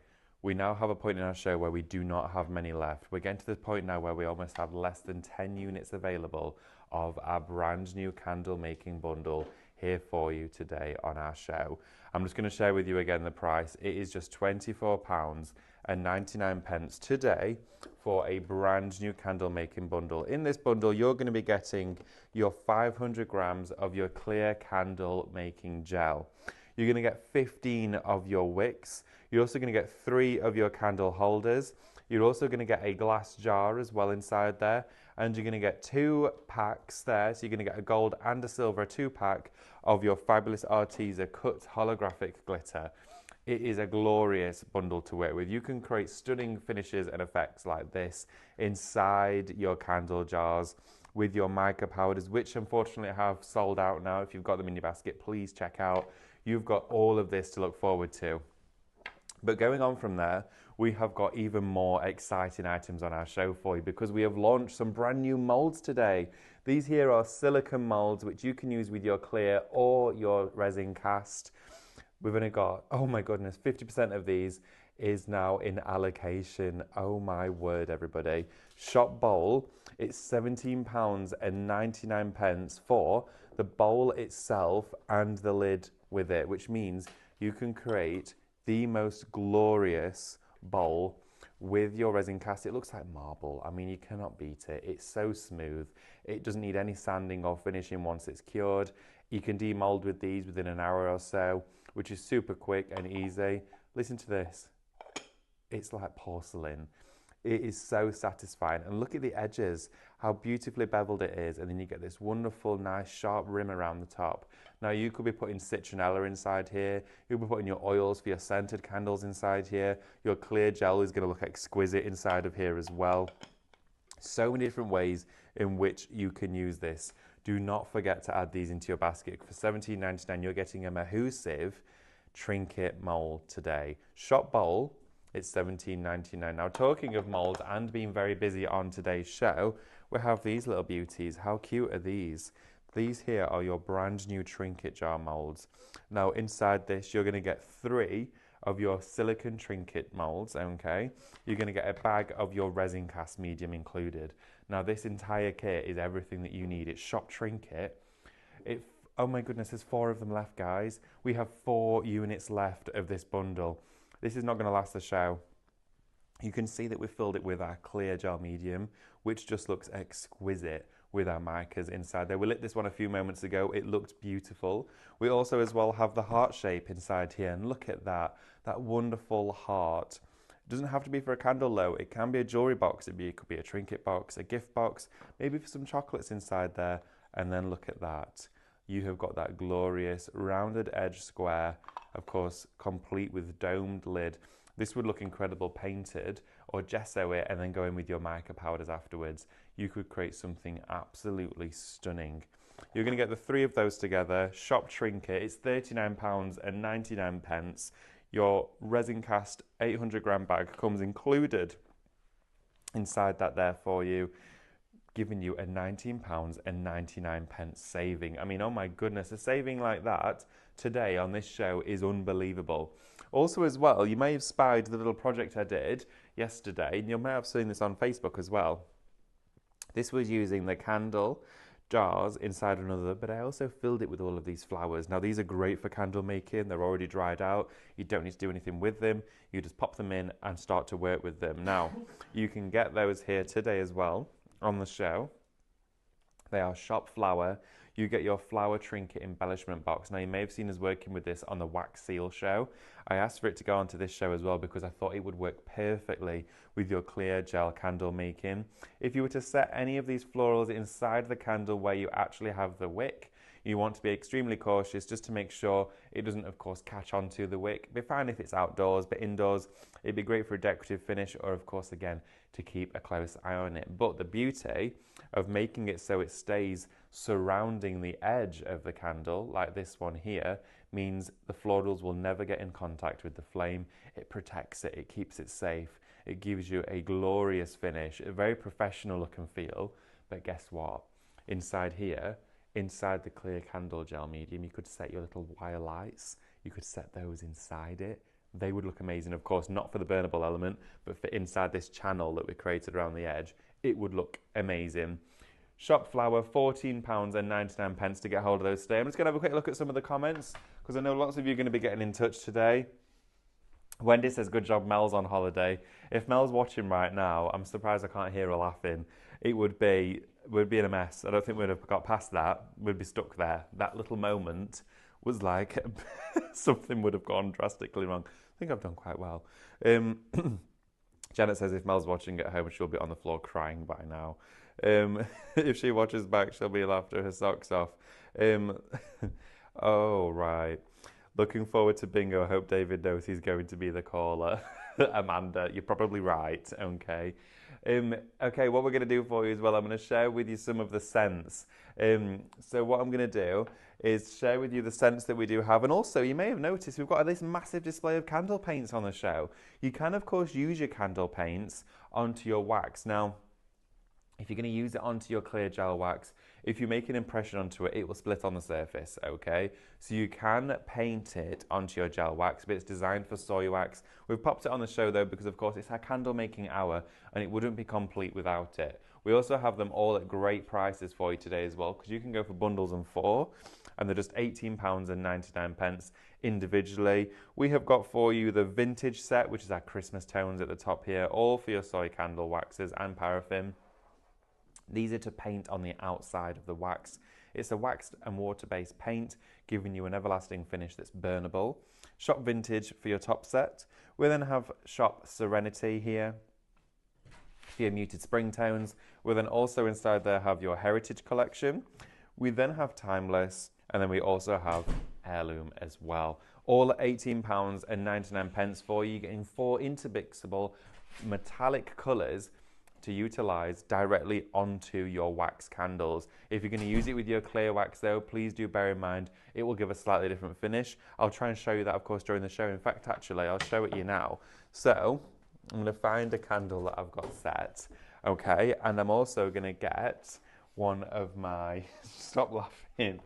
point in our show where we do not have many left. We're getting to the point now where we almost have less than 10 units available of our brand new candle making bundle here for you today on our show. I'm just going to share with you again the price. It is just £24.99 today for a brand new candle making bundle. In this bundle, you're going to be getting your 500 grams of your clear candle making gel. You're going to get 15 of your wicks. You're also going to get 3 of your candle holders. You're also going to get a glass jar as well inside there. And you're going to get 2 packs there. So you're going to get a gold and a silver 2-pack of your fabulous Arteza cut holographic glitter. It is a glorious bundle to work with. You can create stunning finishes and effects like this inside your candle jars with your mica powders, which unfortunately have sold out now. If you've got them in your basket, please check out. You've got all of this to look forward to. But going on from there, we have got even more exciting items on our show for you because we have launched some brand new molds today. These here are silicone molds which you can use with your clear or your resin cast. We've only got, oh my goodness, 50% of these is now in allocation. Oh my word, everybody. Shop bowl, it's £17.99 for the bowl itself and the lid with it, which means you can create the most glorious bowl with your resin cast. It looks like marble. I mean, you cannot beat it. It's so smooth. It doesn't need any sanding or finishing once it's cured. You can demold with these within an hour or so, which is super quick and easy. Listen to this. It's like porcelain. It is so satisfying. And look at the edges, how beautifully beveled it is. And then you get this wonderful, nice, sharp rim around the top. Now, you could be putting citronella inside here. You'll be putting your oils for your scented candles inside here. Your clear gel is going to look exquisite inside of here as well. So many different ways in which you can use this. Do not forget to add these into your basket. For £17.99, you're getting a massive Trinket mold today. Shop bowl, it's £17.99. Now, talking of molds and being very busy on today's show, we have these little beauties. How cute are these? These here are your brand new Trinket jar molds. Now, inside this, you're going to get 3 of your silicone Trinket molds, okay? You're going to get a bag of your resin cast medium included. Now, this entire kit is everything that you need. It's Shop Trinket. Oh my goodness, there's 4 of them left, guys. We have 4 units left of this bundle. This is not going to last the show. You can see that we've filled it with our clear gel medium, which just looks exquisite with our micas inside there. We lit this one a few moments ago. It looked beautiful. We also as well have the heart shape inside here, and look at that wonderful heart. It doesn't have to be for a candle though. It can be a jewelry box. It could be a trinket box, a gift box, maybe for some chocolates inside there. And then look at that. You have got that glorious rounded edge square, of course, complete with domed lid. This would look incredible painted, or gesso it and then go in with your mica powders afterwards. You could create something absolutely stunning. You're going to get the 3 of those together. Shop Trinket, it's £39.99. Your resin cast 800 gram bag comes included inside that there for you, giving you a £19.99 saving. I mean, oh my goodness, a saving like that today on this show is unbelievable. Also as well, you may have spied the little project I did yesterday, and you may have seen this on Facebook as well. This was using the candle jars inside another, but I also filled it with all of these flowers. Now these are great for candle making. They're already dried out. You don't need to do anything with them. You just pop them in and start to work with them. Now you can get those here today as well on the show. They are shop flower. You get your flower trinket embellishment box. Now you may have seen us working with this on the wax seal show. I asked for it to go onto this show as well because I thought it would work perfectly with your clear gel candle making. If you were to set any of these florals inside the candle where you actually have the wick, you want to be extremely cautious just to make sure it doesn't, of course, catch onto the wick. It'd be fine if it's outdoors, but indoors, it'd be great for a decorative finish, or of course, again, to keep a close eye on it. But the beauty of making it so it stays surrounding the edge of the candle, like this one here, means the florals will never get in contact with the flame. It protects it, it keeps it safe. It gives you a glorious finish, a very professional look and feel. But guess what? Inside here, inside the clear candle gel medium, you could set your little wire lights. You could set those inside it. They would look amazing, of course, not for the burnable element, but for inside this channel that we created around the edge. It would look amazing. Shop flower, £14.99 to get hold of those today. I'm just going to have a quick look at some of the comments because I know lots of you are going to be getting in touch today. Wendy says, good job, Mel's on holiday. If Mel's watching right now, I'm surprised I can't hear her laughing. It would be, we'd be in a mess. I don't think we'd have got past that. We'd be stuck there. That little moment was like something would have gone drastically wrong. I think I've done quite well. Janet says if Mel's watching at home, she'll be on the floor crying by now. If she watches back, she'll be laughing her socks off. Oh, right. Looking forward to bingo. I hope David knows he's going to be the caller. Amanda, you're probably right. Okay. Okay, what we're going to do for you as well, I'm going to share with you some of the scents. So what I'm going to do is share with you the scents that we do have. And also, you may have noticed we've got this massive display of candle paints on the show. You can, of course, use your candle paints onto your wax. Now, if you're going to use it onto your clear gel wax, if you make an impression onto it, it will split on the surface, okay? So you can paint it onto your gel wax, but it's designed for soy wax. We've popped it on the show though, because of course it's our candle making hour and it wouldn't be complete without it. We also have them all at great prices for you today as well, because you can go for bundles of 4 and they're just £18.99 individually. We have got for you the vintage set, which is our Christmas tones at the top here, all for your soy candle waxes and paraffin. These are to paint on the outside of the wax. It's a waxed and water-based paint, giving you an everlasting finish that's burnable. Shop Vintage for your top set. We then have Shop Serenity here for your muted spring tones. We then also inside there have your Heritage collection. We then have Timeless, and then we also have Heirloom as well. All at £18.99 for you, getting 4 intermixable metallic colours to utilise directly onto your wax candles. If you're going to use it with your clear wax though, please do bear in mind it will give a slightly different finish. I'll try and show you that, of course, during the show. In fact, actually, I'll show it you now. So I'm going to find a candle that I've got set, okay, and I'm also going to get one of my stop laughing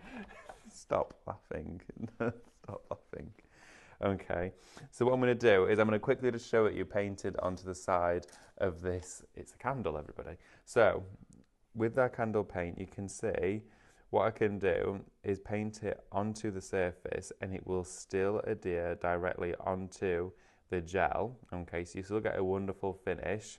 stop laughing stop laughing. Okay, so what I'm going to do is I'm going to quickly just show it you painted onto the side of this. It's a candle, everybody. So with that candle paint, you can see what I can do is paint it onto the surface and it will still adhere directly onto the gel. Okay, so you still get a wonderful finish,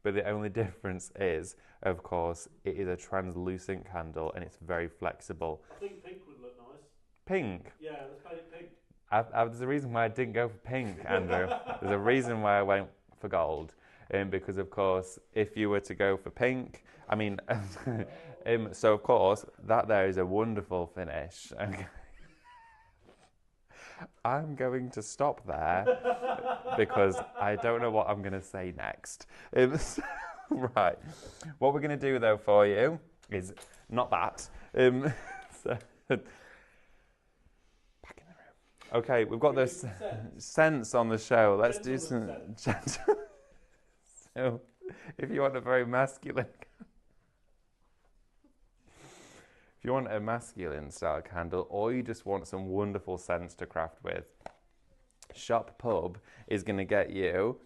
but the only difference is, of course, it is a translucent candle and it's very flexible. I think pink would look nice. Pink? Yeah, let's paint it pink. There's a reason why I didn't go for pink, Andrew. There's a reason why I went for gold. Because, of course, if you were to go for pink, I mean, so of course, that there is a wonderful finish. Okay. I'm going to stop there because I don't know what I'm going to say next. Right. What we're going to do, though, for you is not that. So, okay, we've got this scents on the show. Let's do some gentle. So, if you want a very masculine, if you want a masculine style candle, or you just want some wonderful scents to craft with, Shop Pub is going to get you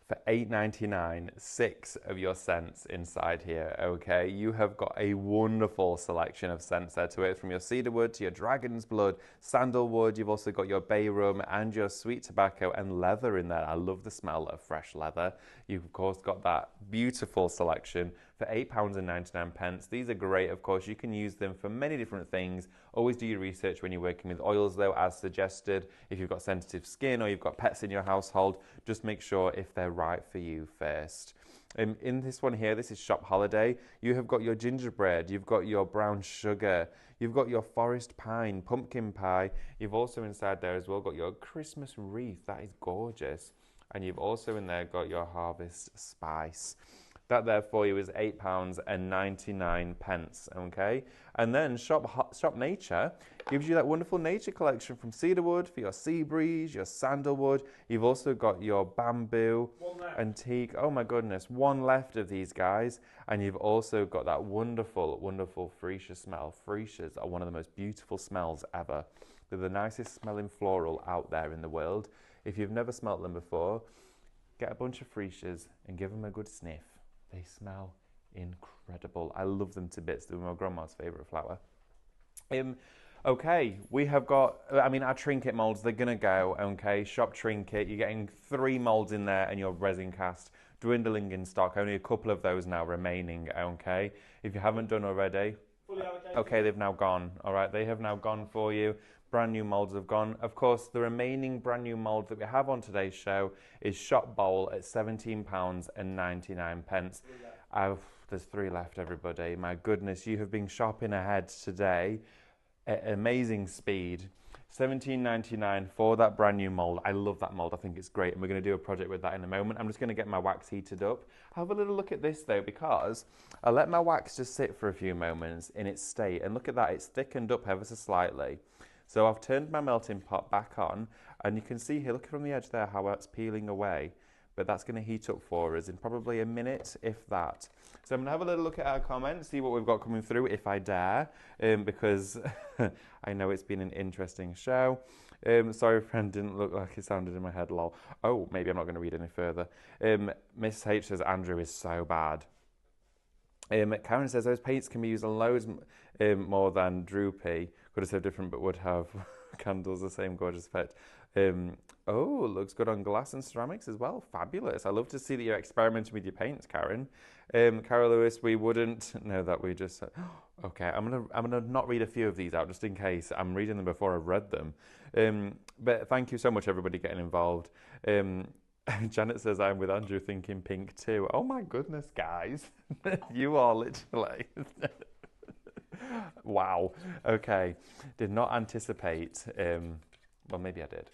for $8.99 6 of your scents inside here. Okay, you have got a wonderful selection of scents there to it, from your cedarwood to your dragon's blood, sandalwood. You've also got your bay rum and your sweet tobacco and leather in there. I love the smell of fresh leather. You've of course got that beautiful selection for £8.99. These are great, of course. You can use them for many different things. Always do your research when you're working with oils, though, as suggested. If you've got sensitive skin or you've got pets in your household, just make sure if they're right for you first. In this one here, this is Shop Holiday. You have got your gingerbread, you've got your brown sugar, you've got your forest pine, pumpkin pie. You've also inside there as well got your Christmas wreath. That is gorgeous. And you've also in there got your harvest spice. That there for you is £8.99, okay? And then Shop Nature gives you that wonderful nature collection from cedarwood for your sea breeze, your sandalwood. You've also got your bamboo, antique. Oh my goodness, one left of these guys. And you've also got that wonderful, wonderful freesia smell. Freesias are one of the most beautiful smells ever. They're the nicest smelling floral out there in the world. If you've never smelt them before, get a bunch of freesias and give them a good sniff. They smell incredible. I love them to bits. They're my grandma's favourite flower. Okay, we have got, our Trinket moulds, they're going to go, okay? Shop Trinket, you're getting 3 moulds in there and your resin cast, dwindling in stock. Only a couple of those now remaining, okay? If you haven't done already, okay, they've now gone, all right? They have now gone for you. Brand new moulds have gone. Of course, the remaining brand new mould that we have on today's show is Shop Bowl at £17.99. There's 3 left, everybody. My goodness, you have been shopping ahead today at amazing speed. £17.99 for that brand new mould. I love that mould. I think it's great. And we're going to do a project with that in a moment. I'm just going to get my wax heated up. Have a little look at this, though, because I let my wax just sit for a few moments in its state. And look at that. It's thickened up ever so slightly. So I've turned my melting pot back on, and you can see here, look from the edge there, how it's peeling away. But that's going to heat up for us in probably a minute, if that. So I'm going to have a little look at our comments, see what we've got coming through, if I dare, because I know it's been an interesting show. Sorry, friend, didn't look like it sounded in my head, lol. Oh, maybe I'm not going to read any further. Miss H says, Andrew is so bad. Karen says, those paints can be used on loads more than droopy. Could have said different, but would have candles the same gorgeous effect. Oh, looks good on glass and ceramics as well. Fabulous. I love to see that you're experimenting with your paints, Karen. Carol Lewis, we wouldn't know that we just... Okay, I'm gonna not read a few of these out just in case. I'm reading them before I've read them. But thank you so much, everybody, getting involved. Janet says, I'm with Andrew thinking pink too. Oh my goodness, guys. You are literally... Wow. Okay. Did not anticipate. Well, maybe I did.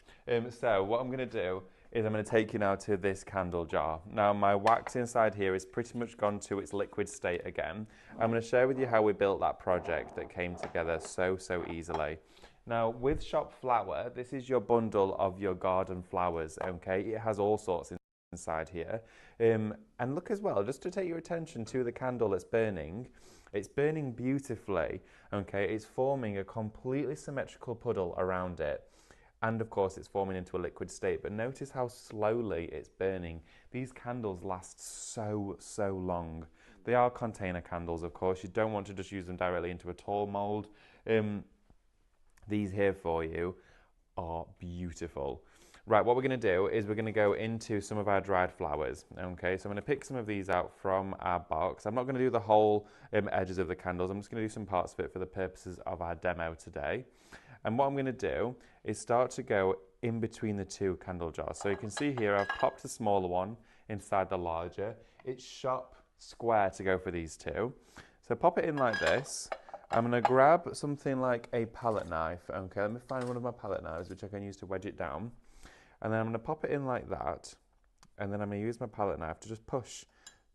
So what I'm going to do is I'm going to take you now to this candle jar. Now, my wax inside here is pretty much gone to its liquid state again. I'm going to share with you how we built that project that came together so easily. Now, with Shop Flower, this is your bundle of your garden flowers, okay? It has all sorts inside here. And look as well, just to take your attention to the candle that's burning. It's burning beautifully, okay? It's forming a completely symmetrical puddle around it. And of course, it's forming into a liquid state. But notice how slowly it's burning. These candles last so long. They are container candles, of course. You don't want to just use them directly into a tall mold. These here for you are beautiful. Right, what we're going to do is we're going to go into some of our dried flowers. Okay, so I'm going to pick some of these out from our box. I'm not going to do the whole edges of the candles. I'm just going to do some parts of it for the purposes of our demo today. And what I'm going to do is start to go in between the two candle jars. So you can see here I've popped the smaller one inside the larger. It's sharp square to go for these two. So pop it in like this. I'm going to grab something like a palette knife. Okay, let me find one of my palette knives which I can use to wedge it down. And then I'm going to pop it in like that. And then I'm going to use my palette knife to just push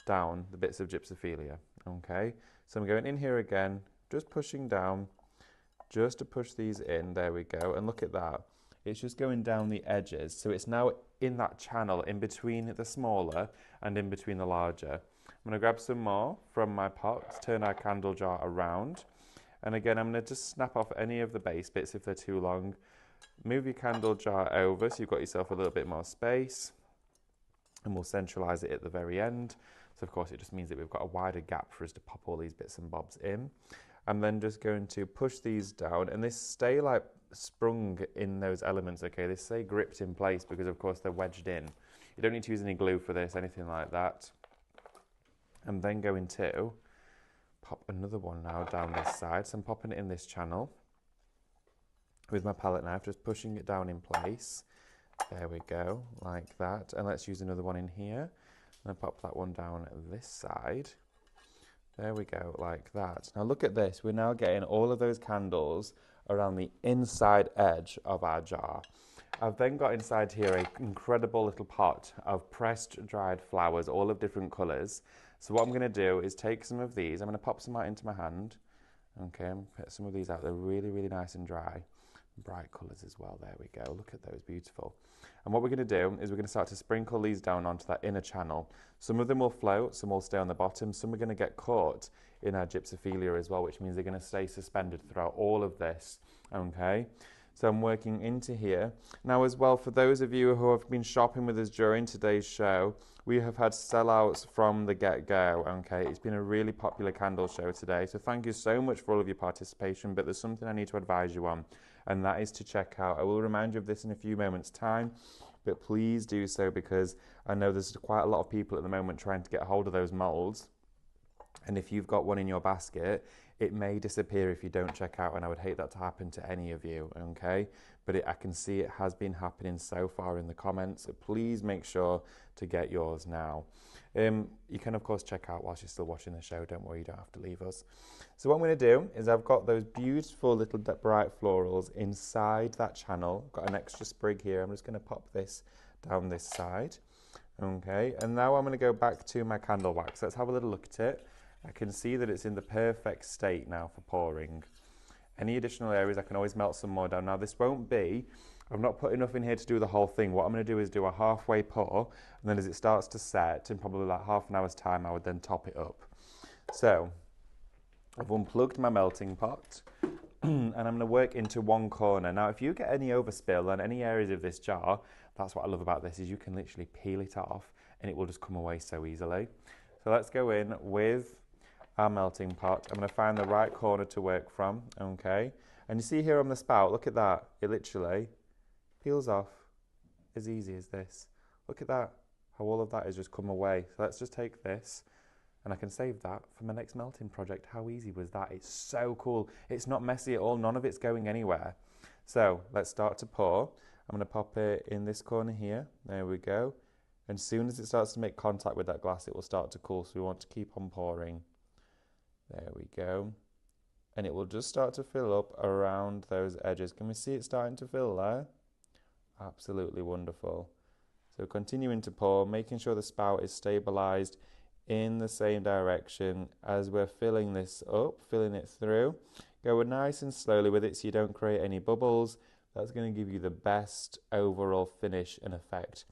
down the bits of gypsophilia. Okay, so I'm going in here again, just pushing down, just to push these in. There we go. And look at that. It's just going down the edges. So it's now in that channel in between the smaller and in between the larger. I'm going to grab some more from my pot, turn our candle jar around. And again, I'm going to just snap off any of the base bits if they're too long. Move your candle jar over so you've got yourself a little bit more space. And we'll centralize it at the very end. So of course it just means that we've got a wider gap for us to pop all these bits and bobs in. I'm then just going to push these down, and they stay like sprung in those elements, okay? They stay gripped in place because of course they're wedged in. You don't need to use any glue for this, anything like that. I'm then going to pop another one now down this side. So I'm popping it in this channel with my palette knife, just pushing it down in place. There we go, like that. And let's use another one in here. And pop that one down this side. There we go, like that. Now look at this. We're now getting all of those candles around the inside edge of our jar. I've then got inside here an incredible little pot of pressed dried flowers, all of different colours. So what I'm going to do is take some of these. I'm going to pop some out into my hand. Okay, I'm going to put some of these out. They're really, really nice and dry. Bright colours as well. There we go. Look at those, beautiful. And what we're going to do is we're going to start to sprinkle these down onto that inner channel. Some of them will float, some will stay on the bottom, some are going to get caught in our gypsophilia as well, which means they're going to stay suspended throughout all of this. Okay, so I'm working into here. Now as well, for those of you who have been shopping with us during today's show, we have had sellouts from the get-go. Okay, it's been a really popular candle show today, so thank you so much for all of your participation, but there's something I need to advise you on, and that is to check out. I will remind you of this in a few moments' time, but please do so because I know there's quite a lot of people at the moment trying to get hold of those molds. And if you've got one in your basket, it may disappear if you don't check out, and I would hate that to happen to any of you, okay? But I can see it has been happening so far in the comments, so please make sure to get yours now. You can, of course, check out whilst you're still watching the show. Don't worry, you don't have to leave us. So what I'm going to do is I've got those beautiful little bright florals inside that channel. I've got an extra sprig here. I'm just going to pop this down this side. Okay, and now I'm going to go back to my candle wax. Let's have a little look at it. I can see that it's in the perfect state now for pouring. Any additional areas, I can always melt some more down. Now this won't be, I've not put enough in here to do the whole thing. What I'm going to do is do a halfway pour, and then as it starts to set, in probably like half an hour's time, I would then top it up. So I've unplugged my melting pot, and I'm going to work into one corner. Now if you get any overspill on any areas of this jar, that's what I love about this, is you can literally peel it off and it will just come away so easily. So let's go in with our melting pot. I'm going to find the right corner to work from, okay? And you see here on the spout, look at that. It literally peels off as easy as this. Look at that, how all of that has just come away. So let's just take this, and I can save that for my next melting project. How easy was that? It's so cool. It's not messy at all. None of it's going anywhere. So let's start to pour. I'm going to pop it in this corner here. There we go. And as soon as it starts to make contact with that glass, it will start to cool. So we want to keep on pouring. There we go. And it will just start to fill up around those edges. Can we see it starting to fill there? Absolutely wonderful. So continuing to pour, making sure the spout is stabilized in the same direction as we're filling this up, filling it through. Go nice and slowly with it so you don't create any bubbles. That's going to give you the best overall finish and effect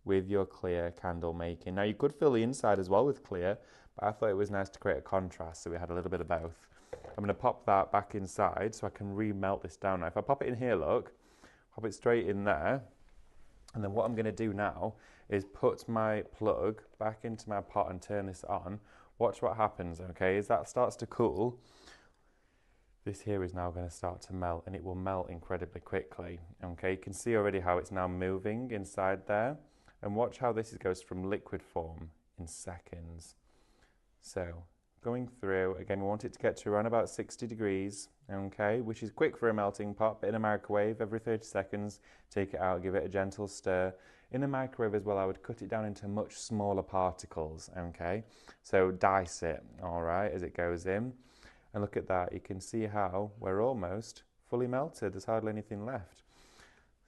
with your clear candle making. Now you could fill the inside as well with clear, but I thought it was nice to create a contrast, so we had a little bit of both. I'm going to pop that back inside so I can remelt this down. Now if I pop it in here, look, pop it straight in there, and then what I'm going to do now is put my plug back into my pot and turn this on. Watch what happens, okay? As that starts to cool, this here is now going to start to melt, and it will melt incredibly quickly. Okay, you can see already how it's now moving inside there, and watch how this goes from liquid form in seconds. So going through, again, we want it to get to around about 60 degrees, okay, which is quick for a melting pot, but in a microwave, every 30 seconds, take it out, give it a gentle stir. In a microwave as well, I would cut it down into much smaller particles, okay, so dice it, all right, as it goes in. And look at that, you can see how we're almost fully melted, there's hardly anything left.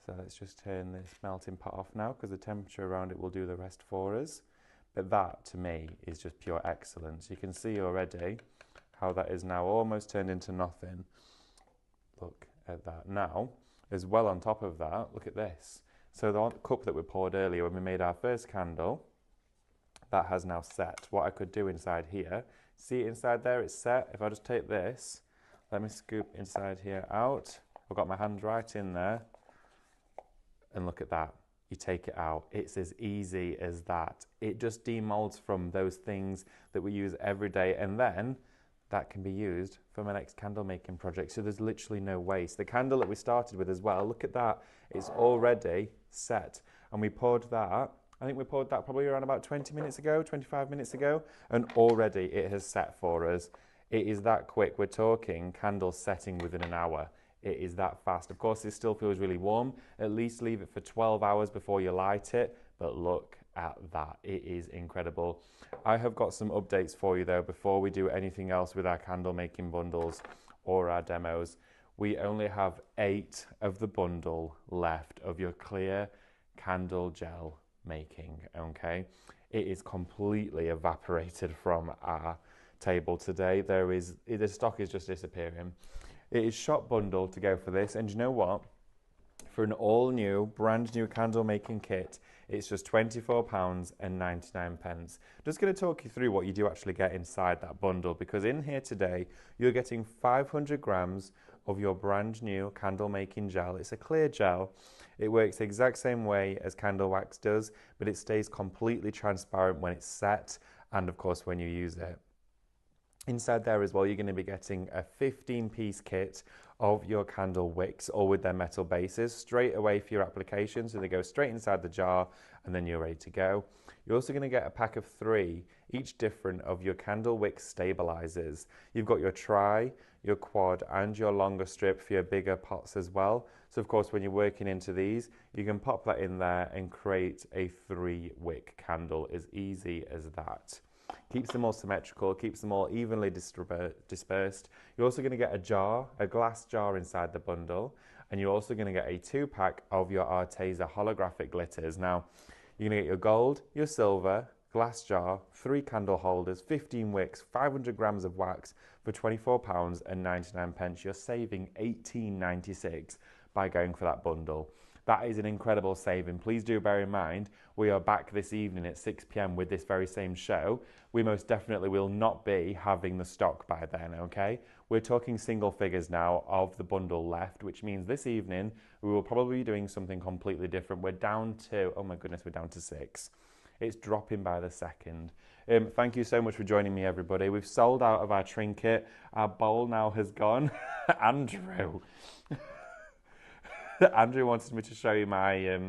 So let's just turn this melting pot off now, because the temperature around it will do the rest for us. But that, to me, is just pure excellence. You can see already how that is now almost turned into nothing. Look at that. Now, as well on top of that, look at this. So the cup that we poured earlier when we made our first candle, that has now set. What I could do inside here, see inside there, it's set. If I just take this, let me scoop inside here out. I've got my hand right in there. And look at that. You take it out. It's as easy as that. It just demolds from those things that we use every day, and then that can be used for my next candle making project. So there's literally no waste. The candle that we started with as well, look at that. It's already set. And we poured that, I think we poured that probably around about 20 minutes ago, 25 minutes ago, and already it has set for us. It is that quick. We're talking candles setting within an hour. It is that fast. Of course, it still feels really warm. At least leave it for 12 hours before you light it. But look at that. It is incredible. I have got some updates for you, though, before we do anything else with our candle making bundles or our demos. We only have 8 of the bundle left of your clear candle gel making, okay? It is completely evaporated from our table today. The stock is just disappearing. It is shop bundle to go for this, and you know what? For an all new, brand new candle making kit, it's just £24.99. Just going to talk you through what you do actually get inside that bundle, because in here today, you're getting 500 grams of your brand new candle making gel. It's a clear gel. It works the exact same way as candle wax does, but it stays completely transparent when it's set, and of course when you use it. Inside there as well, you're going to be getting a 15-piece kit of your candle wicks, all with their metal bases, straight away for your application. So they go straight inside the jar, and then you're ready to go. You're also going to get a pack of 3, each different, of your candle wick stabilizers. You've got your tri, your quad, and your longer strip for your bigger pots as well. So of course, when you're working into these, you can pop that in there and create a 3-wick candle, as easy as that. Keeps them all symmetrical, keeps them all evenly dispersed. You're also going to get a jar, a glass jar inside the bundle, and you're also going to get a 2-pack of your Arteza holographic glitters. Now, you're going to get your gold, your silver, glass jar, 3 candle holders, 15 wicks, 500 grams of wax for £24.99. You're saving £18.96 by going for that bundle. That is an incredible saving. Please do bear in mind, we are back this evening at 6 p.m. with this very same show. We most definitely will not be having the stock by then, okay? We're talking single figures now of the bundle left, which means this evening we will probably be doing something completely different. We're down to, oh my goodness, we're down to 6. It's dropping by the second. Thank you so much for joining me, everybody. We've sold out of our trinket. Our bowl now has gone. Andrew. Andrew wanted me to show you my,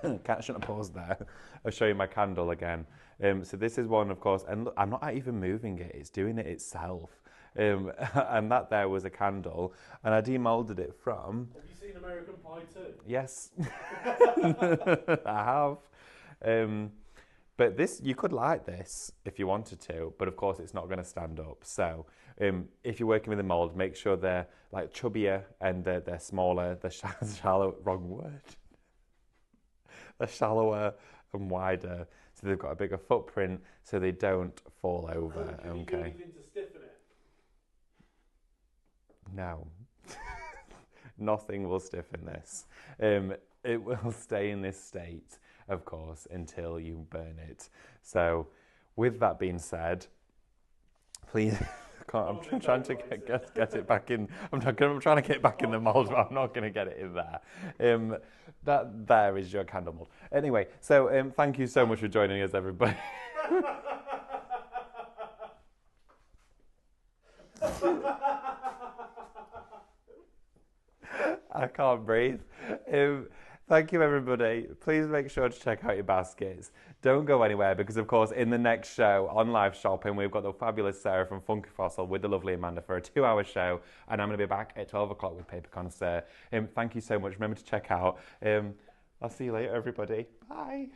shouldn't have paused there. I'll show you my candle again. So this is one, of course, and look, I'm not even moving it, it's doing it itself. And that there was a candle, and I demolded it from... Have you seen American Pie too? Yes, I have. But this, you could light this if you wanted to, but of course it's not going to stand up. So if you're working with a mould, make sure they're like chubbier and they're smaller, they're shallow, wrong word. They're shallower and wider, so they've got a bigger footprint, so they don't fall over. Can you do anything to stiffen it? No. Nothing will stiffen this. It will stay in this state, of course, until you burn it. So, with that being said, please, I'm trying to get it back in. I'm trying to get it back in the mould, but I'm not going to get it in there. That there is your candle mould. Anyway, so thank you so much for joining us, everybody. I can't breathe. Thank you, everybody. Please make sure to check out your baskets. Don't go anywhere because, of course, in the next show on live shopping, we've got the fabulous Sarah from Funky Fossil with the lovely Amanda for a 2-hour show. And I'm going to be back at 12 o'clock with Paper Connoisseur. Thank you so much. Remember to check out. I'll see you later, everybody. Bye.